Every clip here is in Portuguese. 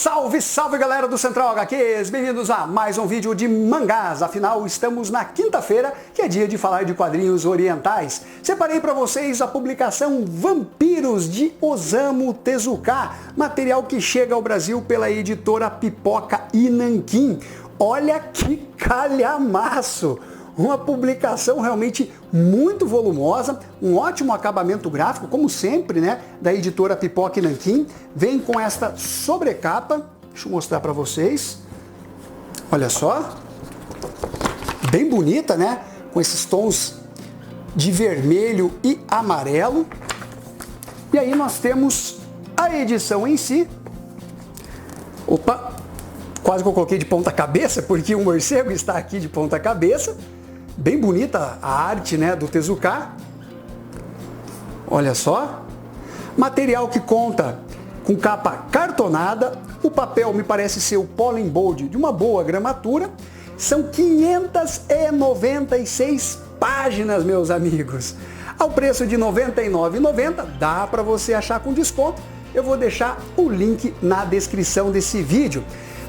Salve, salve galera do Central HQs, bem-vindos a mais um vídeo de mangás. Afinal, estamos na quinta-feira, que é dia de falar de quadrinhos orientais. Separei para vocês a publicação Vampiros de Osamu Tezuka, material que chega ao Brasil pela editora Pipoca e Nanquim. Olha que calhamaço! Uma publicação realmente muito volumosa, um ótimo acabamento gráfico, como sempre, né, da editora Pipoca e Nanquim. Vem com esta sobrecapa, deixa eu mostrar para vocês. Olha só, bem bonita, né, com esses tons de vermelho e amarelo. E aí nós temos a edição em si. Opa, quase que eu coloquei de ponta cabeça, porque o morcego está aqui de ponta cabeça. Bem bonita a arte, né, do Tezuka. Olha só. Material que conta com capa cartonada. O papel me parece ser o Pollen Bold de uma boa gramatura. São 596 páginas, meus amigos. Ao preço de R$ 99,90, dá para você achar com desconto. Eu vou deixar o link na descrição desse vídeo.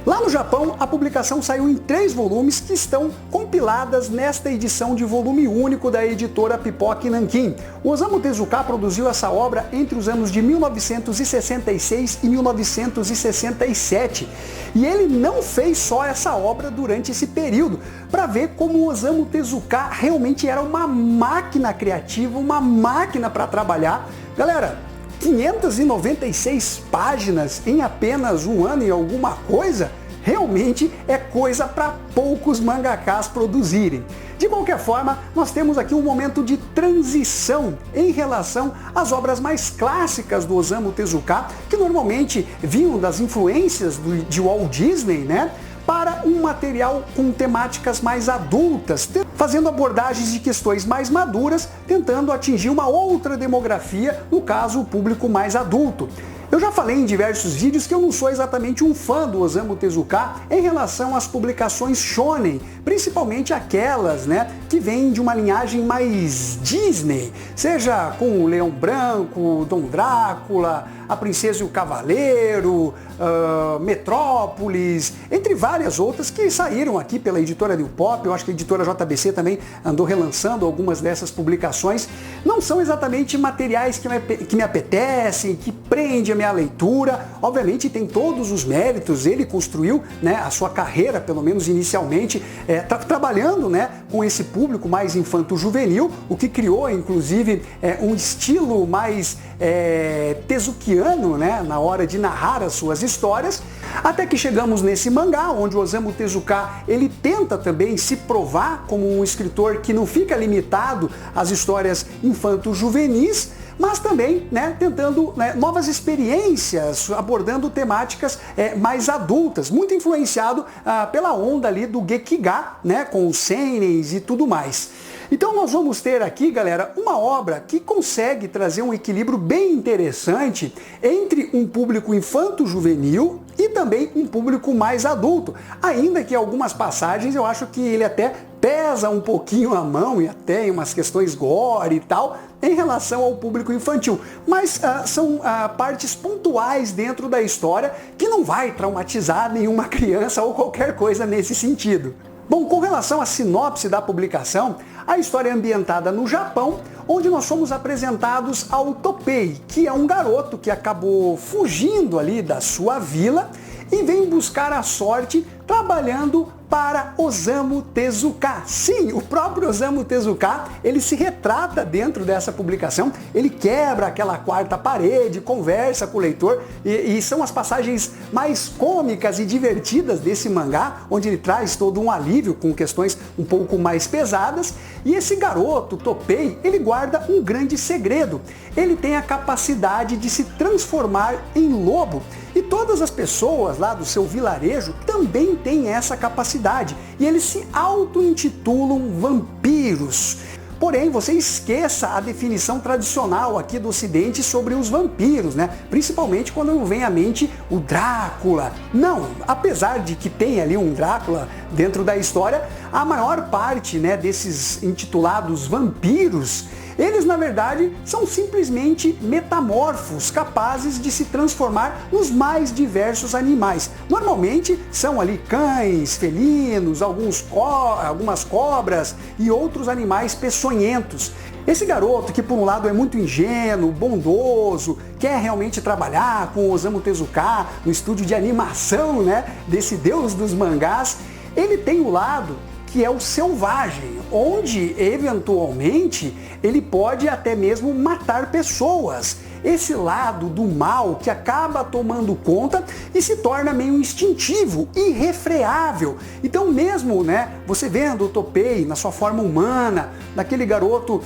Lá no Japão, a publicação saiu em 3 volumes que estão compiladas nesta edição de volume único da editora Pipoca e Nanquim. O Osamu Tezuka produziu essa obra entre os anos de 1966 e 1967. E ele não fez só essa obra durante esse período, para ver como o Osamu Tezuka realmente era uma máquina criativa, uma máquina para trabalhar. Galera, 596 páginas em apenas um ano e alguma coisa, realmente é coisa para poucos mangakás produzirem. De qualquer forma, nós temos aqui um momento de transição em relação às obras mais clássicas do Osamu Tezuka, que normalmente vinham das influências de Walt Disney, né? Para um material com temáticas mais adultas, fazendo abordagens de questões mais maduras, tentando atingir uma outra demografia, no caso o público mais adulto. Eu já falei em diversos vídeos que eu não sou exatamente um fã do Osamu Tezuka em relação às publicações shonen, principalmente aquelas, né, que vêm de uma linhagem mais Disney, seja com o Leão Branco, Dom Drácula, A Princesa e o Cavaleiro, Metrópolis, entre várias outras que saíram aqui pela editora New Pop. Eu acho que a editora JBC também andou relançando algumas dessas publicações. Não são exatamente materiais que me apetecem, que prendem a minha leitura. Obviamente tem todos os méritos, ele construiu, né, a sua carreira, pelo menos inicialmente, trabalhando, né, com esse público mais infanto-juvenil, o que criou inclusive um estilo mais tezukiano, né, na hora de narrar as suas histórias, até que chegamos nesse mangá, onde o Osamu Tezuka ele tenta também se provar como um escritor que não fica limitado às histórias infanto-juvenis, mas também, né, tentando, né, novas experiências, abordando temáticas mais adultas, muito influenciado pela onda ali do Gekiga, né, com os seinens e tudo mais. Então nós vamos ter aqui, galera, uma obra que consegue trazer um equilíbrio bem interessante entre um público infanto-juvenil e também um público mais adulto, ainda que em algumas passagens eu acho que ele até pesa um pouquinho a mão e até em umas questões gore e tal, em relação ao público infantil. Mas são partes pontuais dentro da história que não vai traumatizar nenhuma criança ou qualquer coisa nesse sentido. Bom, com relação à sinopse da publicação, a história é ambientada no Japão, onde nós somos apresentados ao Topei, que é um garoto que acabou fugindo ali da sua vila e vem buscar a sorte trabalhando para Osamu Tezuka. Sim, o próprio Osamu Tezuka, ele se retrata dentro dessa publicação, ele quebra aquela quarta parede, conversa com o leitor, e são as passagens mais cômicas e divertidas desse mangá, onde ele traz todo um alívio com questões um pouco mais pesadas, e esse garoto, Topei, ele guarda um grande segredo. Ele tem a capacidade de se transformar em lobo, e todas as pessoas lá do seu vilarejo também têm essa capacidade, e eles se auto-intitulam vampiros. Porém, você esqueça a definição tradicional aqui do Ocidente sobre os vampiros, né? Principalmente quando vem à mente o Drácula. Não, apesar de que tem ali um Drácula dentro da história, a maior parte, né, desses intitulados vampiros, Eles, na verdade, são simplesmente metamorfos, capazes de se transformar nos mais diversos animais. Normalmente são ali cães, felinos, algumas cobras e outros animais peçonhentos. Esse garoto, que por um lado é muito ingênuo, bondoso, quer realmente trabalhar com o Osamu Tezuka no estúdio de animação, né, desse deus dos mangás, ele tem o lado que é o selvagem, onde eventualmente ele pode até mesmo matar pessoas. Esse lado do mal que acaba tomando conta e se torna meio instintivo, irrefreável. Então mesmo, né, você vendo o Topei na sua forma humana, daquele garoto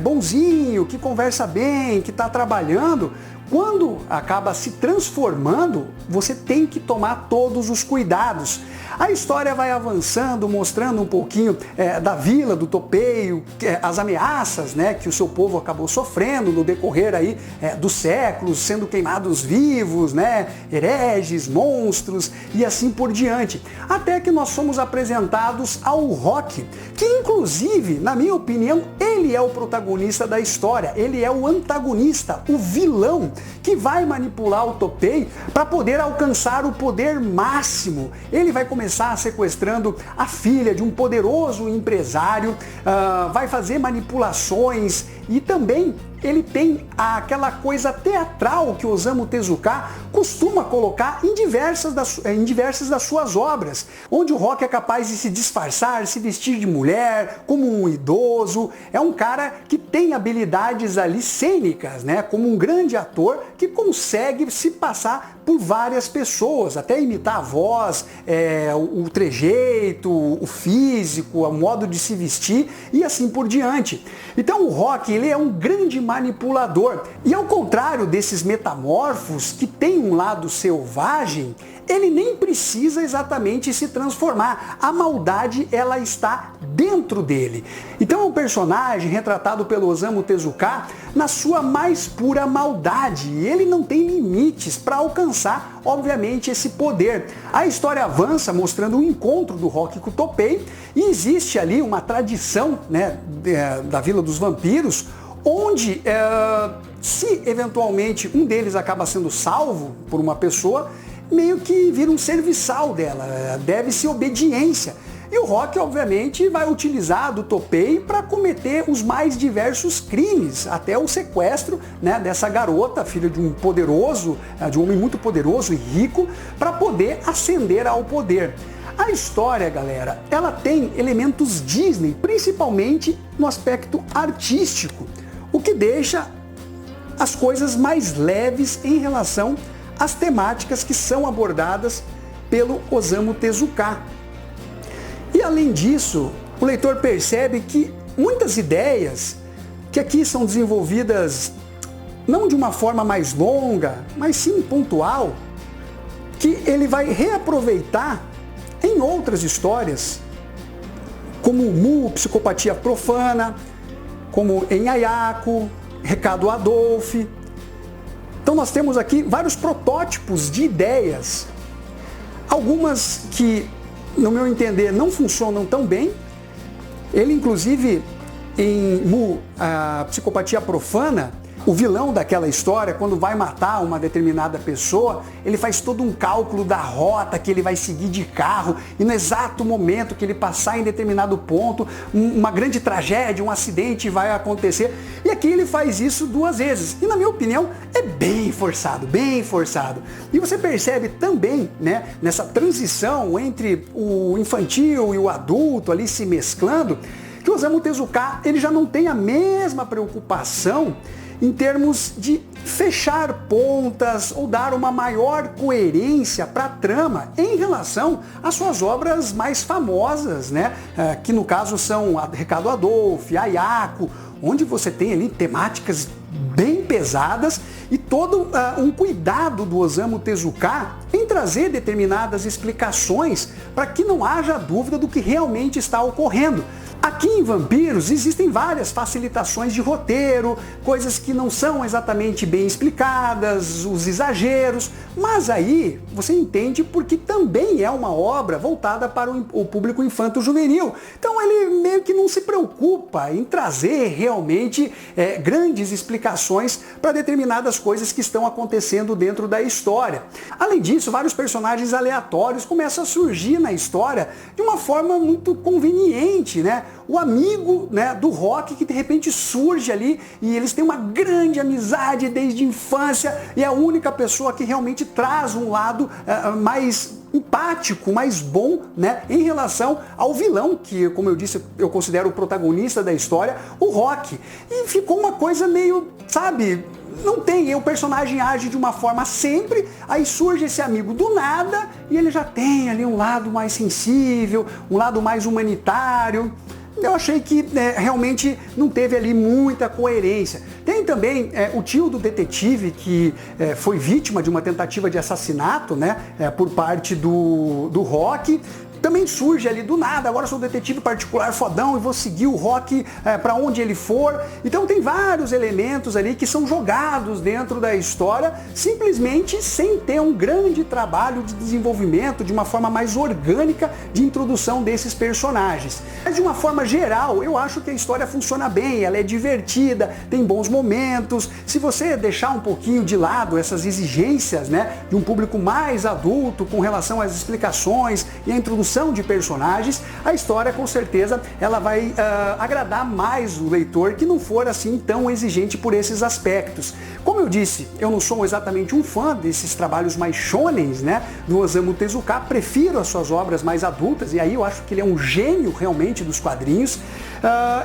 bonzinho, que conversa bem, que está trabalhando, quando acaba se transformando, você tem que tomar todos os cuidados. A história vai avançando, mostrando um pouquinho da vila do Topei, as ameaças, né, que o seu povo acabou sofrendo no decorrer aí, dos séculos, sendo queimados vivos, né, hereges, monstros e assim por diante. Até que nós somos apresentados ao Rock, que inclusive, na minha opinião, ele é o protagonista da história, ele é o antagonista, o vilão, que vai manipular o Topei para poder alcançar o poder máximo. Ele vai começar sequestrando a filha de um poderoso empresário, vai fazer manipulações e também ele tem aquela coisa teatral que Osamu Tezuka costuma colocar em diversas das suas obras, onde o Rock é capaz de se disfarçar, se vestir de mulher, como um idoso. É um cara que tem habilidades ali cênicas, né? Como um grande ator que consegue se passar por várias pessoas, até imitar a voz, o trejeito, o físico, o modo de se vestir e assim por diante. Então o Rock, ele é um grande manipulador. E ao contrário desses metamorfos que tem um lado selvagem, ele nem precisa exatamente se transformar. A maldade, ela está dentro dele. Então é um personagem retratado pelo Osamu Tezuka na sua mais pura maldade. E ele não tem limites para alcançar, obviamente, esse poder. A história avança mostrando o encontro do Rock com o Topei e existe ali uma tradição, né, da Vila dos Vampiros, onde se eventualmente um deles acaba sendo salvo por uma pessoa, meio que vira um serviçal dela, deve-se obediência. E o Rock, obviamente, vai utilizar do Topei para cometer os mais diversos crimes, até o sequestro, né, dessa garota, filha de um homem muito poderoso e rico, para poder ascender ao poder. A história, galera, ela tem elementos Disney, principalmente no aspecto artístico, o que deixa as coisas mais leves em relação às temáticas que são abordadas pelo Osamu Tezuka. E além disso, o leitor percebe que muitas ideias que aqui são desenvolvidas não de uma forma mais longa, mas sim pontual, que ele vai reaproveitar em outras histórias, como Mu, Psicopatia Profana, como em Ayako, Recado Adolf. Então nós temos aqui vários protótipos de ideias, algumas que, no meu entender, não funcionam tão bem. Ele, inclusive, em Mu, a Psicopatia Profana, o vilão daquela história, quando vai matar uma determinada pessoa, ele faz todo um cálculo da rota que ele vai seguir de carro e no exato momento que ele passar em determinado ponto, uma grande tragédia, um acidente vai acontecer. E aqui ele faz isso 2 vezes. E na minha opinião, é bem forçado, bem forçado. E você percebe também, né, nessa transição entre o infantil e o adulto ali se mesclando, que o Osamu Tezuka, ele já não tem a mesma preocupação em termos de fechar pontas ou dar uma maior coerência para a trama em relação às suas obras mais famosas, né? Que no caso são Recado Adolf, Ayako, onde você tem ali temáticas bem pesadas e todo um cuidado do Osamu Tezuka em trazer determinadas explicações para que não haja dúvida do que realmente está ocorrendo. Aqui em Vampiros existem várias facilitações de roteiro, coisas que não são exatamente bem explicadas, os exageros, Mas aí você entende porque também é uma obra voltada para o público infanto-juvenil. Então ele meio que não se preocupa em trazer realmente grandes explicações para determinadas coisas que estão acontecendo dentro da história. Além disso, vários personagens aleatórios começam a surgir na história de uma forma muito conveniente, né? O amigo, né, do Rock que de repente surge ali e eles têm uma grande amizade desde a infância e é a única pessoa que realmente traz um lado mais empático, mais bom, né, em relação ao vilão, que, como eu disse, eu considero o protagonista da história, o Rock. E ficou uma coisa meio, sabe, não tem, o personagem age de uma forma sempre, aí surge esse amigo do nada e ele já tem ali um lado mais sensível, um lado mais humanitário. Eu achei que realmente não teve ali muita coerência. Tem também o tio do detetive que foi vítima de uma tentativa de assassinato, né, por parte do Rock. Também surge ali do nada, agora sou um detetive particular fodão e vou seguir o Rock para onde ele for. Então tem vários elementos ali que são jogados dentro da história, simplesmente sem ter um grande trabalho de desenvolvimento, de uma forma mais orgânica de introdução desses personagens. Mas de uma forma geral, eu acho que a história funciona bem, ela é divertida, tem bons momentos. Se você deixar um pouquinho de lado essas exigências, né, de um público mais adulto com relação às explicações e a introdução de personagens, a história com certeza ela vai agradar mais o leitor que não for assim tão exigente por esses aspectos. Como eu disse, eu não sou exatamente um fã desses trabalhos mais shonens, né, do Osamu Tezuka, prefiro as suas obras mais adultas e aí eu acho que ele é um gênio realmente dos quadrinhos.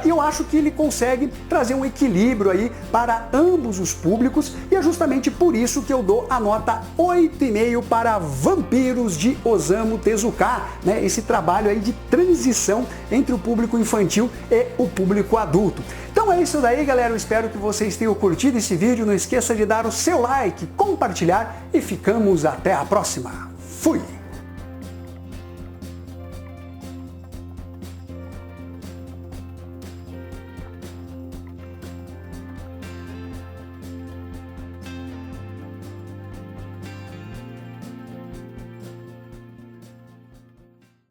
Eu acho que ele consegue trazer um equilíbrio aí para ambos os públicos e é justamente por isso que eu dou a nota 8,5 para Vampiros de Osamu Tezuka, né? Esse trabalho aí de transição entre o público infantil e o público adulto. Então é isso daí, galera, eu espero que vocês tenham curtido esse vídeo, não esqueça de dar o seu like, compartilhar e ficamos até a próxima. Fui!